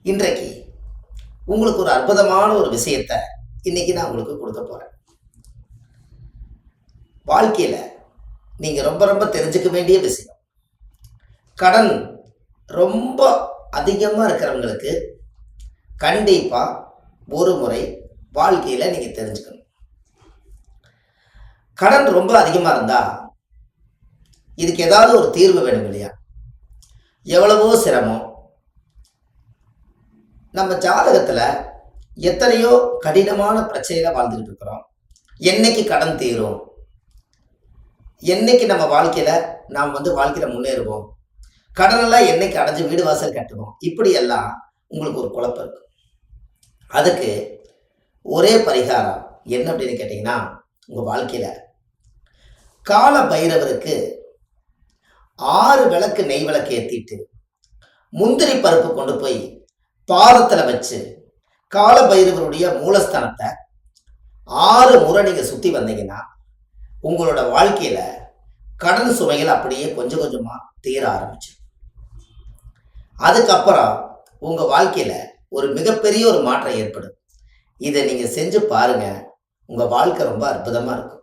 இன்றைக்கு உங்களுக்கு ஒரு அற்புதமான ஒரு விஷயத்தை இன்னைக்கு நான் உங்களுக்கு கொடுக்க போறேன். வாழ்க்கையில நீங்க ரொம்ப ரொம்ப தெரிஞ்சுக்க வேண்டிய விஷயம். கடன் ரொம்ப அதிகமா இருக்கிறவங்களுக்கு கண்டிப்பா ஒரு முறை வாழ்க்கையில நீங்க தெரிஞ்சுக்கணும். கடன் ரொம்ப அதிகமா இருந்தா இதுக்கு ஏதாவது ஒரு தீர்வு வேணும் இல்லையா? எவ்வளவோ சிரமம். நம்ம ஜாதகத்துல எத்தனையோ கடினமான பிரச்சனையில வாழ்ந்துட்டு இருக்கிறோம். என்னைக்கு கடன் தீரும், என்னைக்கு நம்ம வாழ்க்கையில நாம் வாழ்க்கையில முன்னேறுவோம், கடனெல்லாம் என்னைக்கு அடைஞ்சு வீடு வாசல் கட்டுவோம், இப்படி எல்லாம் உங்களுக்கு ஒரு குழப்பம் இருக்கு. அதுக்கு ஒரே பரிகாரம் என்ன அப்படின்னு கேட்டீங்கன்னா, உங்க வாழ்க்கையில கால பைரவருக்கு 6 விளக்கு நெய் விளக்கு ஏத்திட்டு முந்திரி பருப்பு கொண்டு போய் பாதத்துல வச்சு கால பைரவருடைய மூலஸ்தானத்தை 6 முறை நீங்க சுத்தி வந்தீங்கன்னா உங்களோட வாழ்க்கையில கடன் சுமைகள் அப்படியே கொஞ்சம் கொஞ்சமா தீர ஆரம்பிச்சு. அதுக்கப்புறம் உங்க வாழ்க்கையில ஒரு மிகப்பெரிய ஒரு மாற்றம் ஏற்படும். இதை நீங்க செஞ்சு பாருங்க. உங்க வாழ்க்கை ரொம்ப அற்புதமா இருக்கும்.